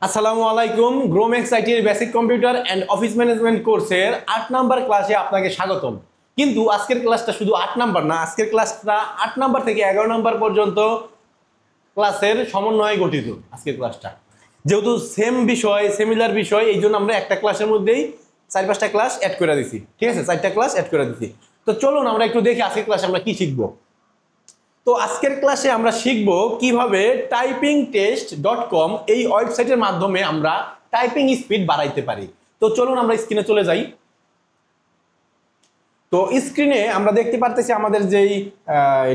আসসালামু আলাইকুম। গ্রোমেক্স আইটির basic computer and office management কোর্সের 8 নাম্বার ক্লাসে আপনাকে স্বাগতম। কিন্তু আজকের ক্লাসটা শুধু 8 নাম্বার না, আজকের ক্লাসটা 8 নাম্বার থেকে 11 নাম্বার পর্যন্ত ক্লাসের সমন্বয়ে গঠিত। আজকের ক্লাসটা যেহেতু সেম বিষয়, সিমিলার বিষয়, এই জন্য আমরা একটা ক্লাসের মধ্যেই 4-5টা ক্লাস অ্যাড করে দিছি। ঠিক আছে, 4টা ক্লাস অ্যাড করে দিছি। তো চলুন আমরা একটু দেখি আজকের ক্লাসে আমরা কি শিখবো। তো আজকের ক্লাসে আমরা শিখব কিভাবে typingtest.com এই ওয়েবসাইটের মাধ্যমে আমরা টাইপিং স্পিড বাড়াইতে পারি। তো চলুন আমরা স্ক্রিনে চলে যাই। তো স্ক্রিনে আমরা দেখতে পারতেছি আমাদের যেই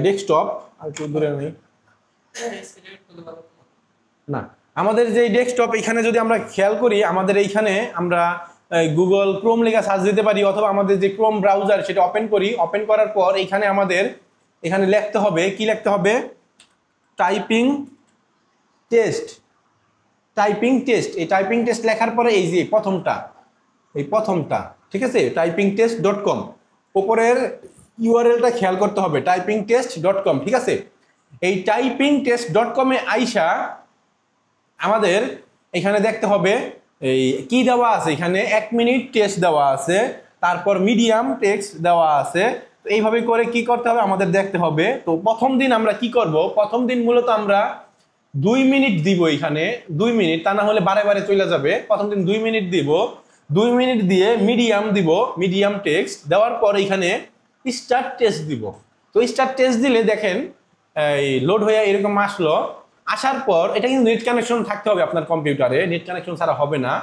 ডেস্কটপ, আর একটু দূরে নেই না, আমাদের যেই ডেস্কটপ, এখানে যদি আমরা খেয়াল করি, আমাদের এইখানে আমরা গুগল ক্রোম লেখা সার্চ দিতে পারি, অথবা আমাদের যে ক্রোম ব্রাউজার সেটা ওপেন করি। ওপেন করার পর এইখানে আমাদের এখানে লিখতে হবে, কি লিখতে হবে? Typing test. টাইপিং টেস্ট, এই টাইপিং টেস্ট লেখার পরে এই যে প্রথমটা, ঠিক আছে, typingtest.com, উপরের ইউআরএলটা খেয়াল করতে হবে, typingtest.com। ঠিক আছে, এই typingtest.com এ আইসা আমাদের এখানে দেখতে হবে এই কি দেওয়া আছে, এখানে 1 মিনিট টেস্ট দেওয়া আছে, তারপর মিডিয়াম টেক্সট দেওয়া আছে। তো এইভাবে করে কি করতে হবে আমাদের দেখতে হবে। তো প্রথম দিন আমরা কি করব, প্রথম দিন মূলত আমরা 2 মিনিট দিব। এখানে 2 মিনিট, তা না হলে বারে বারে চলে যাবে। প্রথম দিন 2 মিনিট দিব, 2 মিনিট দিয়ে মিডিয়াম দিব, মিডিয়াম টেক্সট দেওয়ার পর এখানে স্টার্ট টেস্ট দিব। তো স্টার্ট টেস্ট দিলে দেখেন এই লোড হয়ে এরকম আসলো। আসার পর এটা কিন্তু নেট কানেকশন থাকতে হবে আপনার কম্পিউটারে, নেট কানেকশন ছাড়া হবে না।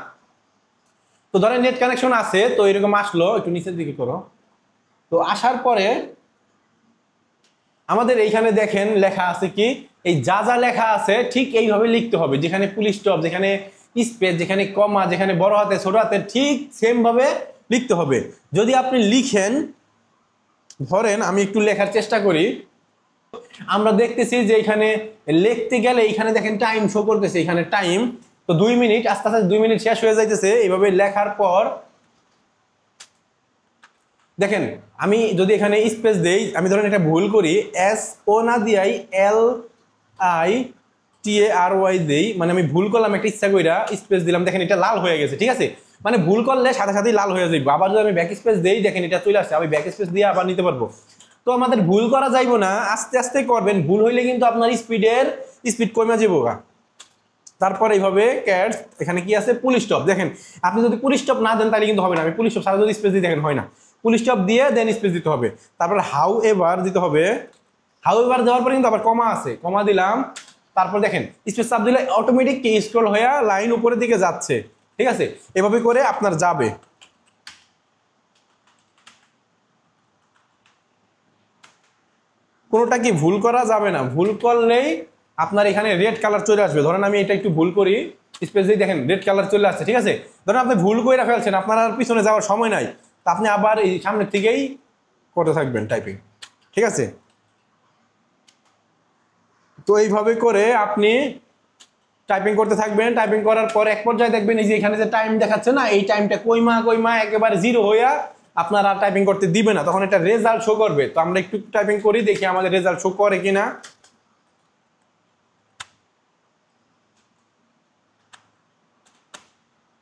তো ধরেন নেট কানেকশন আছে, তো এরকম আসলো, একটু নিচের দিকে করো। তো আসার পরে আমাদের এইখানে দেখেন লেখা আছে কি, এই যা যা লেখা আছে ঠিক এইভাবে লিখতে হবে। যেখানে ফুল স্টপ, যেখানে স্পেস, যেখানে কমা, যেখানে বড় হাতে ছোট হাতে, ঠিক সেম ভাবে লিখতে হবে। যদি আপনি লিখেন, ধরেন আমি একটু লেখার চেষ্টা করি, আমরা দেখতেছি যে এখানে লিখতে গেলে এখানে দেখেন টাইম শো করতেছে, এখানে টাইম। তো 2 মিনিট, আস্তে আস্তে 2 মিনিট শেষ হয়ে যাইতেছে। এইভাবে লেখার পর দেখেন আমি যদি এখানে স্পেস দেই, আমি ধরেন এটা ভুল করি, SO না দিয়াই LITARY দেই, মানে আমি ভুল করলাম একটা ইচ্ছা কইরা স্পেস দিলাম, দেখেন এটা লাল হয়ে গেছে। ঠিক আছে, মানে ভুল করলে সাথে সাথেই লাল হয়ে যাবে। আবার যদি আমি ব্যাক স্পেস দেই, দেখেন এটা চলে আসছে, আমি ব্যাক স্পেস দিয়ে আবার নিতে পারবো। তো আমাদের ভুল করা যাইবো না, আস্তে আস্তে করবেন। ভুল হইলে কিন্তু আপনার স্পিড কমে যাবো। তারপর এইভাবে ক্যাটস, এখানে কি আছে, ফুল স্টপ। দেখেন আপনি যদি ফুল স্টপ না দেন তাহলে কিন্তু হবে না। আমি ফুল স্টপ সারা যদি স্পেস দিই, দেখেন হয় না। ফুল স্টপ দিয়ে দেন স্পেস দিতে হবে। তারপর হাউ এভার দিতে হবে। হাউ এভার দেওয়ার পরে কিন্তু আবার কমা আছে, কমা দিলাম। তারপর দেখেন স্পেস চাপ দিলে অটোমেটিক স্ক্রল হয়ে লাইন উপরের দিকে যাচ্ছে। ঠিক আছে, এভাবে করে আপনার যাবে। কোনোটা কি ভুল করা যাবে না, ভুল করলেই আপনার এখানে রেড কালার চলে আসবে। ধরেন আমি এটা একটু ভুল করি, স্পেস দিয়ে দেখেন রেড কালার চলে আসছে। ঠিক আছে, ধরেন আপনি ভুল করে ফেলছেন, আপনার আর পিছনে যাওয়ার সময় নাই, তা আপনি আবার এই সামনের থেকেই করতে থাকবেন টাইপিং। ঠিক আছে, তো এইভাবে করে আপনি টাইপিং করতে থাকবেন। টাইপিং করার পর এক পর্যায়ে দেখবেন এই যে এখানে যে টাইম দেখাচ্ছে না, এই টাইমটা কইমা একেবারে 0 হইয়া আপনার আর টাইপিং করতে দিবে না, তখন এটা রেজাল্ট শো করবে। তো আমরা একটু টাইপিং করি, দেখি আমাদের রেজাল্ট শো করে কিনা।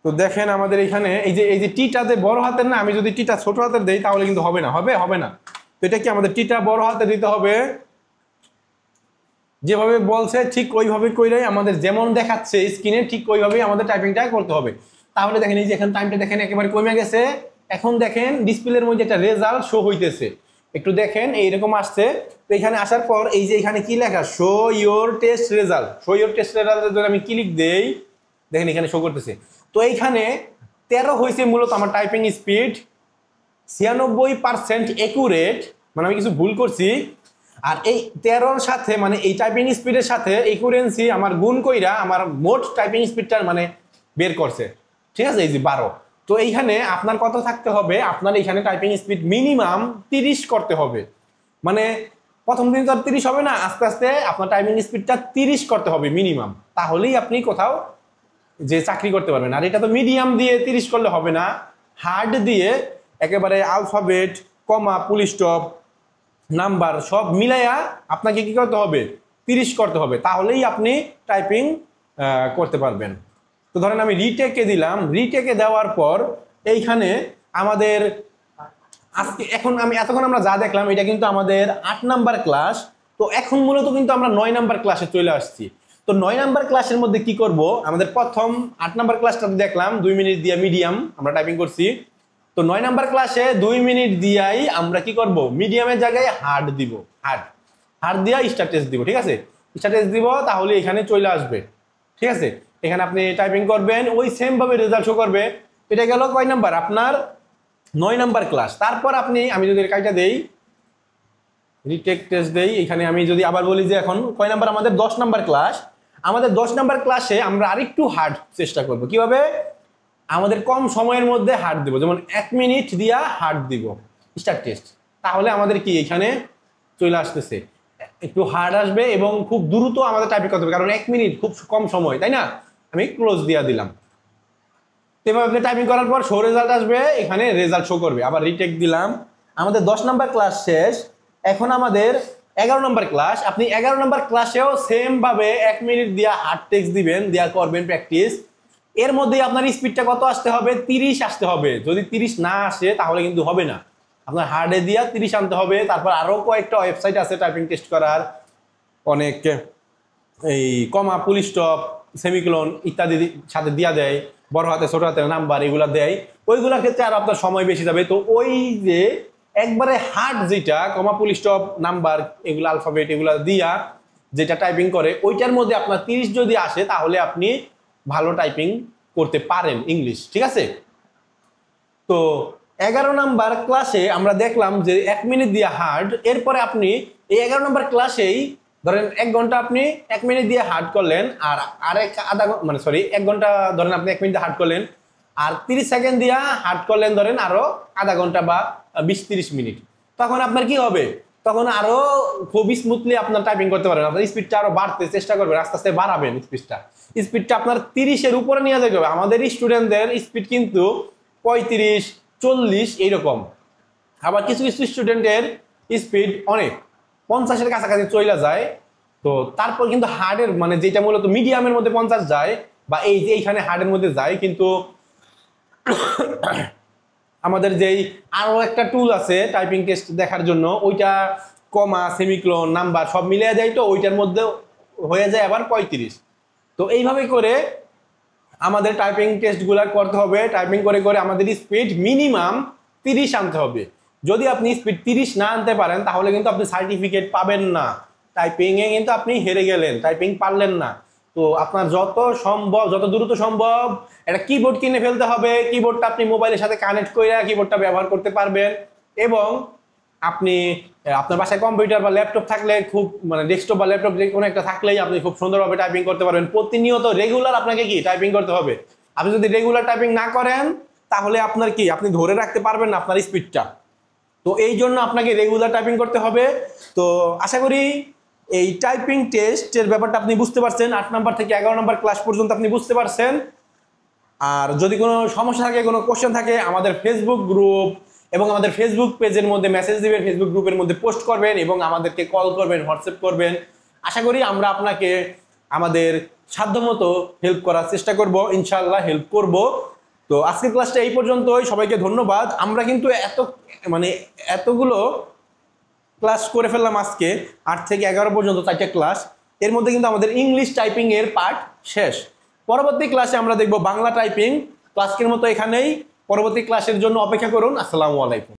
তো দেখেন আমাদের এখানে এই যে টিটাতে বড় হাতের না, আমি যদি টিটা ছোট হাতের দেই তাহলে কিন্তু হবে না। হবে না। তো এটা কি আমাদের টিটা বড় হাতে দিতে হবে, যেভাবে বলছে ঠিক ওইভাবে কইরাই আমাদের যেমন দেখাচ্ছে স্ক্রিনে ঠিক ওইভাবেই আমাদের টাইপিংটা করতে হবে। তাহলে দেখেন এই যে এখানে টাইমটা দেখেন একেবারে কমে গেছে। এখন দেখেন ডিসপ্লের মধ্যে একটা রেজাল্ট শো হইতেছে, একটু দেখেন এইরকম আসছে। তো এখানে আসার পর এই যে এখানে কি লেখা, show your test result. Show your test result যদি আমি ক্লিক দেই, দেখেন এখানে শো করতেছে। তো এইখানে 13 হয়েছে মূলত আমার টাইপিং স্পিড, 96% একুরেট, মানে আমি কিছু ভুল করছি। আর এই 13-র সাথে মানে এই টাইপিং স্পিডের সাথে একুরেন্সি আমার গুণ কইরা আমার মোট টাইপিং স্পিডটা মানে বের করছে। ঠিক আছে, এই যে 12। তো এইখানে আপনার কত থাকতে হবে, আপনার এইখানে টাইপিং স্পিড মিনিমাম 30 করতে হবে। মানে প্রথম দিন তো আর 30 হবে না, আস্তে আস্তে আপনার টাইপিং স্পিডটা 30 করতে হবে মিনিমাম, তাহলেই আপনি কোথাও যে চাকরি করতে পারবেন। আর এটা তো মিডিয়াম দিয়ে 30 করলে হবে না, হার্ড দিয়ে একেবারে আলফাবেট, কমা, ফুল স্টপ, নাম্বার সব মিলাইয়া আপনাকে কি করতে হবে, 30 করতে হবে, তাহলেই আপনি টাইপিং করতে পারবেন। তো ধরেন আমি রিটেকে দিলাম, রিটেকে দেওয়ার পর এইখানে আমাদের আজকে এতক্ষণ আমরা যা দেখলাম এটা কিন্তু আমাদের 8 নাম্বার ক্লাস। তো এখন মূলত কিন্তু আমরা 9 নাম্বার ক্লাসে চলে আসছি। তো 9 নাম্বার ক্লাসের মধ্যে কি করব, আমাদের প্রথম 8 নাম্বার ক্লাসটা দেখলাম 2 মিনিট দিয়ে মিডিয়াম আমরা টাইপিং করছি। তো 9 নাম্বার ক্লাসে 2 মিনিট দিয়াই আমরা কি করব, মিডিয়ামের জায়গায় হার্ড দিব, হার্ড দিয়া স্টার টেস্ট দিব। ঠিক আছে, স্টার টেস্ট দিব, তাহলে এখানে চলে আসবে। ঠিক আছে, এখানে আপনি টাইপিং করবেন, ওই সেম ভাবে রেজাল্ট শো করবে। এটা গেল কয় নাম্বার, আপনার 9 নাম্বার ক্লাস। তারপর আমি যদি কাইটা দেই, রিটেক টেস্ট দেই, এখানে আমি যদি আবার বলি যে এখন কয় নাম্বার, আমাদের 10 নাম্বার ক্লাস। আমাদের 10 নাম্বার ক্লাসে আমরা আরেকটু হার্ড চেষ্টা করব। কিভাবে, আমাদের কম সময়ের মধ্যে হার্ড দিব, যেমন 1 মিনিট দিয়া হার্ড দিব স্টার টেস্ট। তাহলে আমাদের কি এখানে চলে আসতেছে, একটু হার্ড আসবে এবং খুব দ্রুত আমাদের টাইপিং করতে হবে, কারণ 1 মিনিট খুব কম সময়, তাই না। আমি ক্লোজ দিয়া দিলাম। এভাবে টাইপিং করার পর শো রেজাল্ট আসবে, এখানে রেজাল্ট শো করবে। আবার রিটেক দিলাম, আমাদের 10 নাম্বার ক্লাস শেষ। এখন আমাদের 11 নাম্বার ক্লাস। আপনি 11 নাম্বার ক্লাসেও সেম ভাবে 1 মিনিট দিয়া হার্ড টেক্সট দিবেন, দিয়া করবেন প্র্যাকটিস। এর মধ্যে আপনার স্পিডটা কত আসতে হবে, 30 আসতে হবে। যদি 30 না আসে তাহলে কিন্তু হবে না, আপনার হার্ডে দিয়া 30 আনতে হবে। তারপর আরো কয়েকটা ওয়েবসাইট আছে টাইপিং টেস্ট করার, অনেক এই কমা, ফুল স্টপ, সেমিকোলন ইত্যাদি সাথে দিয়া দেয়, বড় হাতে ছোট হাতে নাম্বার এগুলা দেয়। ওইগুলোর ক্ষেত্রে আর আপনার সময় বেশি যাবে। তো ওই যে একবারে হার্ড যেটা কমা, ফুল স্টপ, নাম্বার এগুলো আলফাবেট এগুলা দিয়া যেটা টাইপিং করে, ওইটার মধ্যে আপনার 30 যদি আসে তাহলে আপনি ভালো টাইপিং করতে পারেন ইংলিশ। ঠিক আছে, তো 11 নাম্বার ক্লাসে আমরা দেখলাম যে 1 মিনিট দিয়ে হার্ড। এরপরে আপনি এই 11 নাম্বার ক্লাসেই ধরেন 1 ঘন্টা আপনি 1 মিনিট দিয়ে হার্ড করলেন, আর আরেক মানে 1 ঘন্টা ধরেন আপনি 1 মিনিট দিয়ে হার্ড করলেন, আর 30 সেকেন্ড দিয়ে হার্ড করলেন ধরেন আরো আধা ঘন্টা বা 20-30 মিনিট। তখন আপনার কি হবে, তখন আরো খুব স্মুথলি আপনার টাইপিং করতে পারবেন। আপনার স্পিডটা আরো বাড়তে চেষ্টা করবেন, আস্তে আস্তে বাড়াবেন স্পিডটা আপনার 30-এর উপরে নিয়ে যেতে হবে। আমাদের স্টুডেন্টদের স্পিড কিন্তু 35-40 এইরকম। আবার কিছু কিছু স্টুডেন্টের স্পিড অনেক 50-এর কাছাকাছি চলে যায়। তো তারপর কিন্তু হার্ডের মানে যেটা মূলত মিডিয়ামের মধ্যে 50 যায়, বা এই যে এইখানে হার্ডের মধ্যে যায়। কিন্তু আমাদের যেই আরো একটা টুল আছে টাইপিং টেস্ট দেখার জন্য, ওইটা কমা, সেমিকোলন, নাম্বার সব মিলিয়ে যায়, তো ওইটার মধ্যে হয়ে যায় আবার 35। তো এইভাবে করে আমাদের টাইপিং টেস্টগুলো করতে হবে। টাইপিং করে করে আমাদের স্পিড মিনিমাম 30 আনতে হবে। যদি আপনি স্পিড 30 না আনতে পারেন তাহলে কিন্তু আপনি সার্টিফিকেট পাবেন না, টাইপিংয়ে কিন্তু আপনি হেরে গেলেন, টাইপিং পারলেন না। তো আপনার যত সম্ভব, যত দ্রুত সম্ভব একটা কিবোর্ড কিনে ফেলতে হবে। কিবোর্ডটা আপনি মোবাইলের সাথে কানেক্ট করে কিবোর্ডটা ব্যবহার করতে পারবেন। এবং আপনি আপনার বাসায় কম্পিউটার বা ল্যাপটপ থাকলে, খুব মানে ডেস্কটপ বা ল্যাপটপ যে কোনো একটা থাকলেই আপনি খুব সুন্দরভাবে টাইপিং করতে পারবেন। প্রতিনিয়ত রেগুলার আপনাকে কি টাইপিং করতে হবে। আপনি যদি রেগুলার টাইপিং না করেন তাহলে আপনার কি, আপনি ধরে রাখতে পারবেন না আপনার স্পিডটা। তো এই জন্য আপনাকে রেগুলার টাইপিং করতে হবে। তো আশা করি এই টাইপিং টেস্টের ব্যাপারটা আপনি বুঝতে পারছেন। 8 নাম্বার থেকে 11 নাম্বার ক্লাস পর্যন্ত আপনি বুঝতে পারছেন। আর যদি কোনো সমস্যা থাকে, কোনো কোশ্চেন থাকে, আমাদের ফেসবুক গ্রুপ এবং আমাদের ফেসবুক পেজের মধ্যে মেসেজ দিবেন, ফেসবুক গ্রুপের মধ্যে পোস্ট করবেন এবং আমাদেরকে কল করবেন, হোয়াটসঅ্যাপ করবেন। আশা করি আমরা আপনাকে আমাদের সাধ্যমতো হেল্প করার চেষ্টা করব, ইনশাআল্লাহ হেল্প করব। তো আজকের ক্লাসটা এই পর্যন্তই, সবাইকে ধন্যবাদ। আমরা কিন্তু এতগুলো ক্লাস করে ফেললাম আজকে, 8 থেকে 11 পর্যন্ত 4টা ক্লাস। এর মধ্যে কিন্তু আমাদের ইংলিশ টাইপিং এর পার্ট শেষ। পরবর্তী ক্লাসে আমরা দেখব বাংলা টাইপিং। ক্লাসের মতো এখানেই, পরবর্তী ক্লাসের জন্য অপেক্ষা করুন। আসসালামু আলাইকুম।